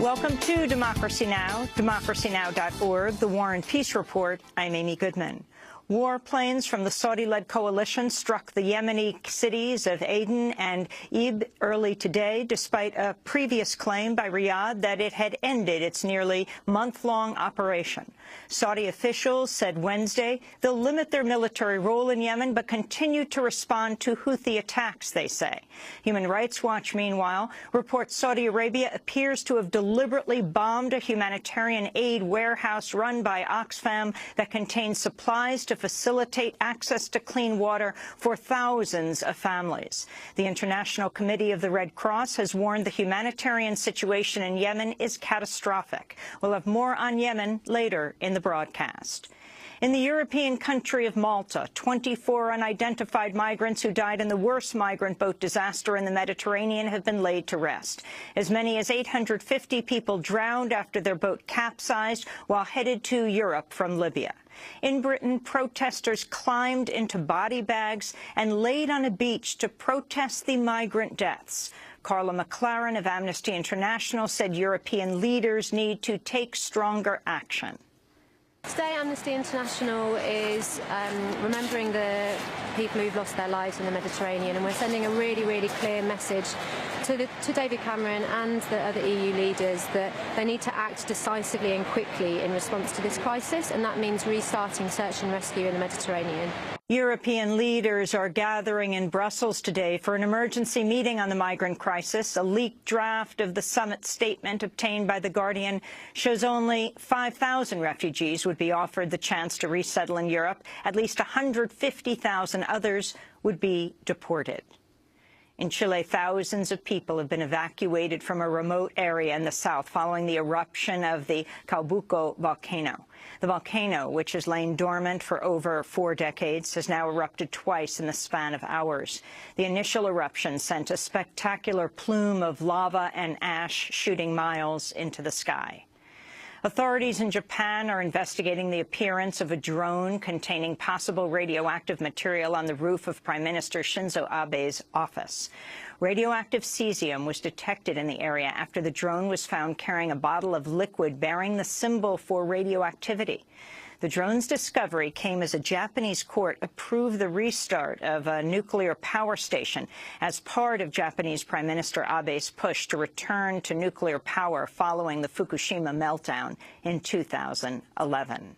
Welcome to Democracy Now!, democracynow.org, the War and Peace Report. I'm Amy Goodman. Warplanes from the Saudi-led coalition struck the Yemeni cities of Aden and Ib early today, despite a previous claim by Riyadh that it had ended its nearly month-long operation. Saudi officials said Wednesday they'll limit their military role in Yemen, but continue to respond to Houthi attacks, they say. Human Rights Watch, meanwhile, reports Saudi Arabia appears to have deliberately bombed a humanitarian aid warehouse run by Oxfam that contains supplies to facilitate access to clean water for thousands of families. The International Committee of the Red Cross has warned the humanitarian situation in Yemen is catastrophic. We'll have more on Yemen later in the broadcast. In the European country of Malta, 24 unidentified migrants who died in the worst migrant boat disaster in the Mediterranean have been laid to rest. As many as 850 people drowned after their boat capsized while headed to Europe from Libya. In Britain, protesters climbed into body bags and laid on a beach to protest the migrant deaths. Carla McLaren of Amnesty International said European leaders need to take stronger action. Today, Amnesty International is remembering the people who've lost their lives in the Mediterranean, and we're sending a really, really clear message to David Cameron and the other EU leaders that they need to act decisively and quickly in response to this crisis, and that means restarting search and rescue in the Mediterranean. European leaders are gathering in Brussels today for an emergency meeting on the migrant crisis. A leaked draft of the summit statement obtained by The Guardian shows only 5,000 refugees would be offered the chance to resettle in Europe. At least 150,000 others would be deported. In Chile, thousands of people have been evacuated from a remote area in the south following the eruption of the Calbuco volcano. The volcano, which has lain dormant for over 4 decades, has now erupted twice in the span of hours. The initial eruption sent a spectacular plume of lava and ash shooting miles into the sky. Authorities in Japan are investigating the appearance of a drone containing possible radioactive material on the roof of Prime Minister Shinzo Abe's office. Radioactive cesium was detected in the area after the drone was found carrying a bottle of liquid bearing the symbol for radioactivity. The drone's discovery came as a Japanese court approved the restart of a nuclear power station as part of Japanese Prime Minister Abe's push to return to nuclear power following the Fukushima meltdown in 2011.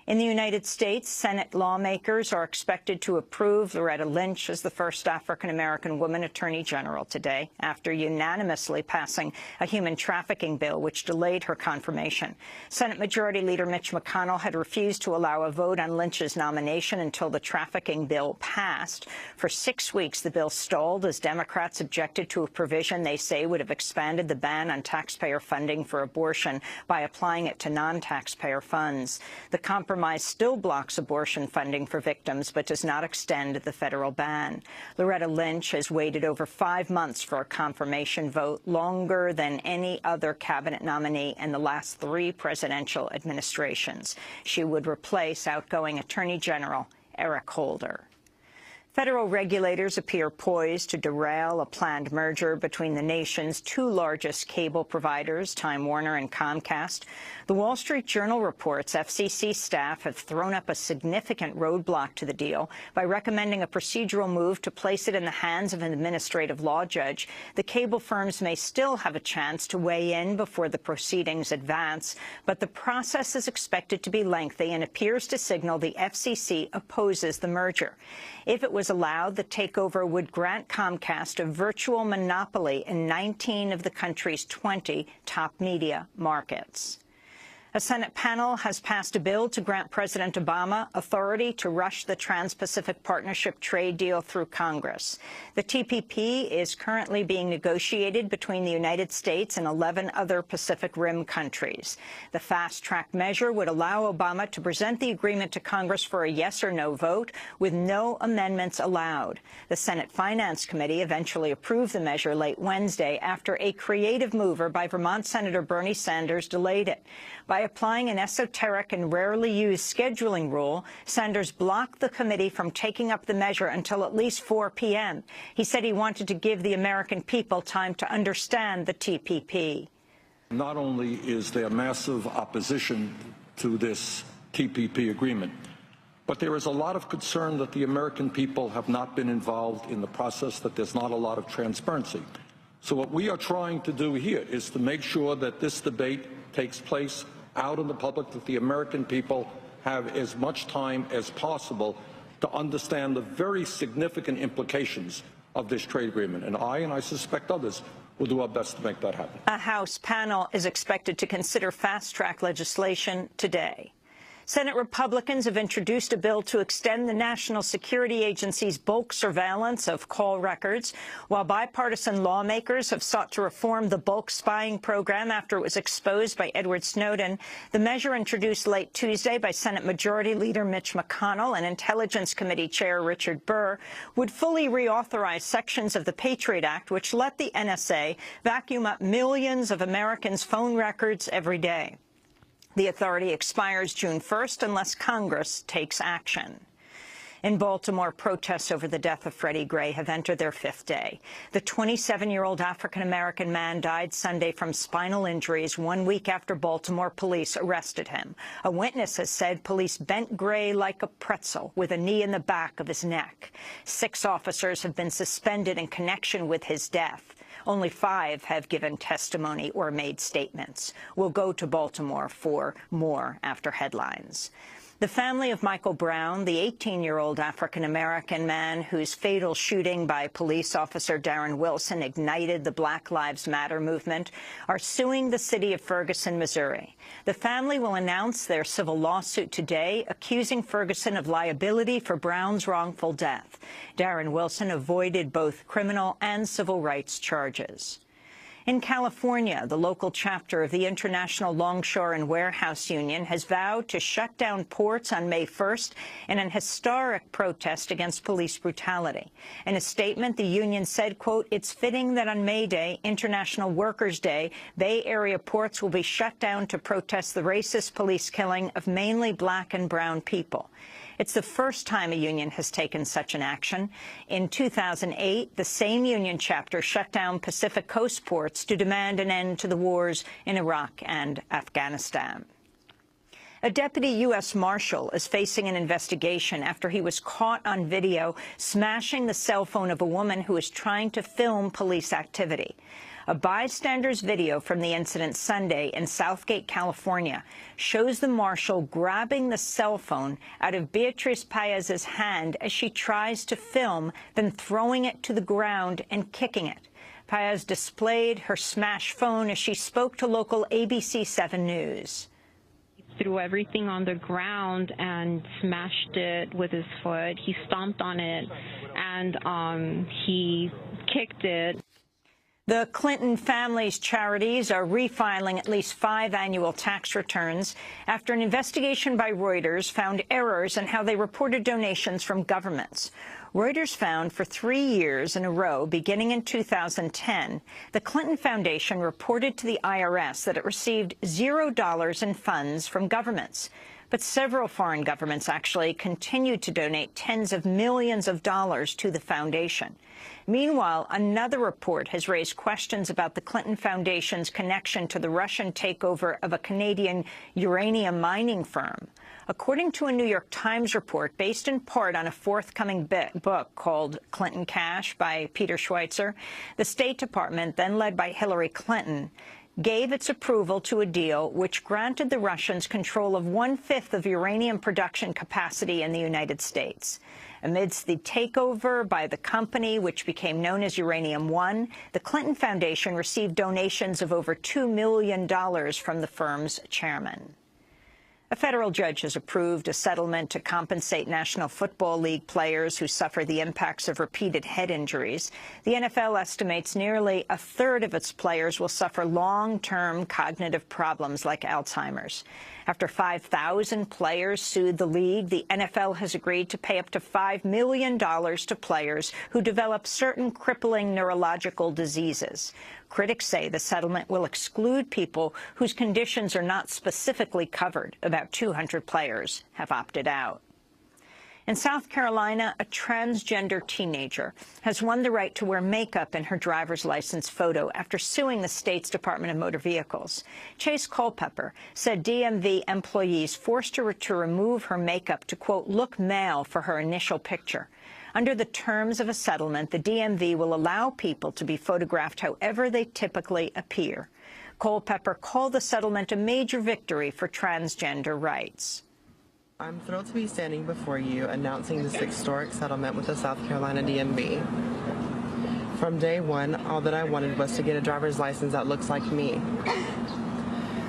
In the United States, Senate lawmakers are expected to approve Loretta Lynch as the first African-American woman Attorney General today, after unanimously passing a human trafficking bill which delayed her confirmation. Senate Majority Leader Mitch McConnell had refused to allow a vote on Lynch's nomination until the trafficking bill passed. For 6 weeks, the bill stalled as Democrats objected to a provision they say would have expanded the ban on taxpayer funding for abortion by applying it to non-taxpayer funds. The compromise still blocks abortion funding for victims, but does not extend the federal ban. Loretta Lynch has waited over 5 months for a confirmation vote, longer than any other cabinet nominee in the last 3 presidential administrations. She would replace outgoing Attorney General Eric Holder. Federal regulators appear poised to derail a planned merger between the nation's 2 largest cable providers, Time Warner and Comcast. The Wall Street Journal reports FCC staff have thrown up a significant roadblock to the deal by recommending a procedural move to place it in the hands of an administrative law judge. The cable firms may still have a chance to weigh in before the proceedings advance, but the process is expected to be lengthy and appears to signal the FCC opposes the merger. If it was allowed, the takeover would grant Comcast a virtual monopoly in 19 of the country's 20 top media markets. A Senate panel has passed a bill to grant President Obama authority to rush the Trans-Pacific Partnership trade deal through Congress. The TPP is currently being negotiated between the United States and 11 other Pacific Rim countries. The fast-track measure would allow Obama to present the agreement to Congress for a yes or no vote, with no amendments allowed. The Senate Finance Committee eventually approved the measure late Wednesday after a creative mover by Vermont Senator Bernie Sanders delayed it. By applying an esoteric and rarely used scheduling rule, Sanders blocked the committee from taking up the measure until at least 4 p.m. He said he wanted to give the American people time to understand the TPP. Not only is there massive opposition to this TPP agreement, but there is a lot of concern that the American people have not been involved in the process, that there's not a lot of transparency. So what we are trying to do here is to make sure that this debate takes place out in the public, that the American people have as much time as possible to understand the very significant implications of this trade agreement. And I suspect others, will do our best to make that happen. A House panel is expected to consider fast-track legislation today. Senate Republicans have introduced a bill to extend the National Security Agency's bulk surveillance of call records, while bipartisan lawmakers have sought to reform the bulk spying program after it was exposed by Edward Snowden. The measure, introduced late Tuesday by Senate Majority Leader Mitch McConnell and Intelligence Committee Chair Richard Burr, would fully reauthorize sections of the Patriot Act, which let the NSA vacuum up millions of Americans' phone records every day. The authority expires June 1st unless Congress takes action. In Baltimore, protests over the death of Freddie Gray have entered their fifth day. The 27-year-old African-American man died Sunday from spinal injuries 1 week after Baltimore police arrested him. A witness has said police bent Gray like a pretzel with a knee in the back of his neck. 6 officers have been suspended in connection with his death. Only 5 have given testimony or made statements. We'll go to Baltimore for more after headlines. The family of Michael Brown, the 18-year-old African-American man whose fatal shooting by police officer Darren Wilson ignited the Black Lives Matter movement, are suing the city of Ferguson, Missouri. The family will announce their civil lawsuit today, accusing Ferguson of liability for Brown's wrongful death. Darren Wilson avoided both criminal and civil rights charges. In California, the local chapter of the International Longshore and Warehouse Union has vowed to shut down ports on May 1st in an historic protest against police brutality. In a statement, the union said, quote, "It's fitting that on May Day, International Workers' Day, Bay Area ports will be shut down to protest the racist police killing of mainly black and brown people." It's the first time a union has taken such an action. In 2008, the same union chapter shut down Pacific Coast ports to demand an end to the wars in Iraq and Afghanistan. A deputy U.S. Marshal is facing an investigation after he was caught on video smashing the cell phone of a woman who was trying to film police activity. A bystander's video from the incident Sunday in Southgate, California, shows the marshal grabbing the cell phone out of Beatriz Paez's hand as she tries to film, then throwing it to the ground and kicking it. Paez displayed her smashed phone as she spoke to local ABC 7 News. He threw everything on the ground and smashed it with his foot. He stomped on it, and he kicked it. The Clinton family's charities are refiling at least 5 annual tax returns after an investigation by Reuters found errors in how they reported donations from governments. Reuters found for 3 years in a row, beginning in 2010, the Clinton Foundation reported to the IRS that it received $0 in funds from governments. But several foreign governments actually continued to donate tens of millions of dollars to the foundation. Meanwhile, another report has raised questions about the Clinton Foundation's connection to the Russian takeover of a Canadian uranium mining firm. According to a New York Times report based in part on a forthcoming book called Clinton Cash by Peter Schweitzer, the State Department, then led by Hillary Clinton, gave its approval to a deal which granted the Russians control of 1/5 of uranium production capacity in the United States. Amidst the takeover by the company, which became known as Uranium One, the Clinton Foundation received donations of over $2 million from the firm's chairman. A federal judge has approved a settlement to compensate National Football League players who suffer the impacts of repeated head injuries. The NFL estimates nearly a third of its players will suffer long-term cognitive problems like Alzheimer's. After 5,000 players sued the league, the NFL has agreed to pay up to $5 million to players who develop certain crippling neurological diseases. Critics say the settlement will exclude people whose conditions are not specifically covered. About 200 players have opted out. In South Carolina, a transgender teenager has won the right to wear makeup in her driver's license photo after suing the state's Department of Motor Vehicles. Chase Culpepper said DMV employees forced her to remove her makeup to, quote, look male for her initial picture. Under the terms of a settlement, the DMV will allow people to be photographed however they typically appear. Culpepper called the settlement a major victory for transgender rights. I'm thrilled to be standing before you announcing this historic settlement with the South Carolina DMV. From day one, all that I wanted was to get a driver's license that looks like me.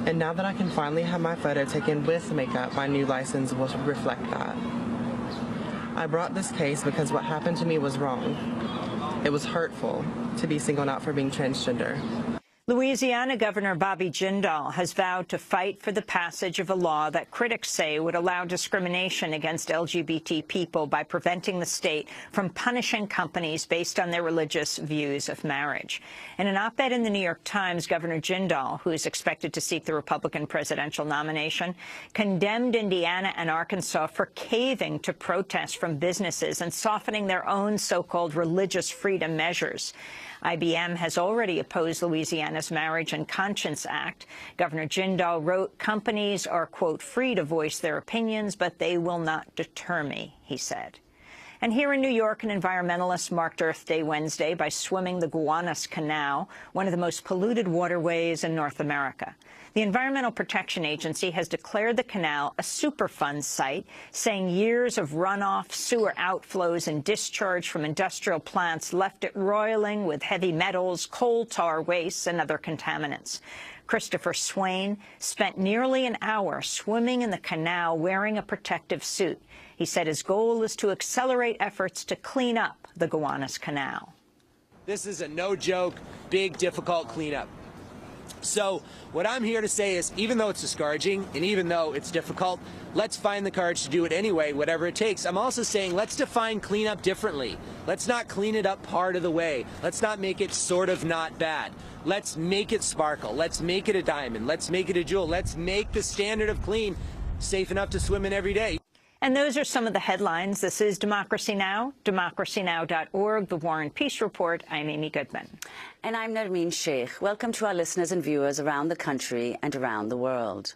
And now that I can finally have my photo taken with makeup, my new license will reflect that. I brought this case because what happened to me was wrong. It was hurtful to be singled out for being transgender. Louisiana Governor Bobby Jindal has vowed to fight for the passage of a law that critics say would allow discrimination against LGBT people by preventing the state from punishing companies based on their religious views of marriage. In an op-ed in the New York Times, Governor Jindal, who is expected to seek the Republican presidential nomination, condemned Indiana and Arkansas for caving to protests from businesses and softening their own so-called religious freedom measures. IBM has already opposed Louisiana's Marriage and Conscience Act. Governor Jindal wrote, companies are, quote, free to voice their opinions, but they will not deter me, he said. And here in New York, an environmentalist marked Earth Day Wednesday by swimming the Gowanus Canal, one of the most polluted waterways in North America. The Environmental Protection Agency has declared the canal a Superfund site, saying years of runoff, sewer outflows, and discharge from industrial plants left it roiling with heavy metals, coal tar wastes, and other contaminants. Christopher Swain spent nearly an hour swimming in the canal wearing a protective suit. He said his goal is to accelerate efforts to clean up the Gowanus Canal. This is a no-joke, big, difficult cleanup. So what I'm here to say is, even though it's discouraging and even though it's difficult, let's find the courage to do it anyway, whatever it takes. I'm also saying let's define cleanup differently. Let's not clean it up part of the way. Let's not make it sort of not bad. Let's make it sparkle. Let's make it a diamond. Let's make it a jewel. Let's make the standard of clean safe enough to swim in every day. And those are some of the headlines. This is Democracy Now!, democracynow.org, The War and Peace Report. I'm Amy Goodman. And I'm Narmeen Sheikh. Welcome to our listeners and viewers around the country and around the world.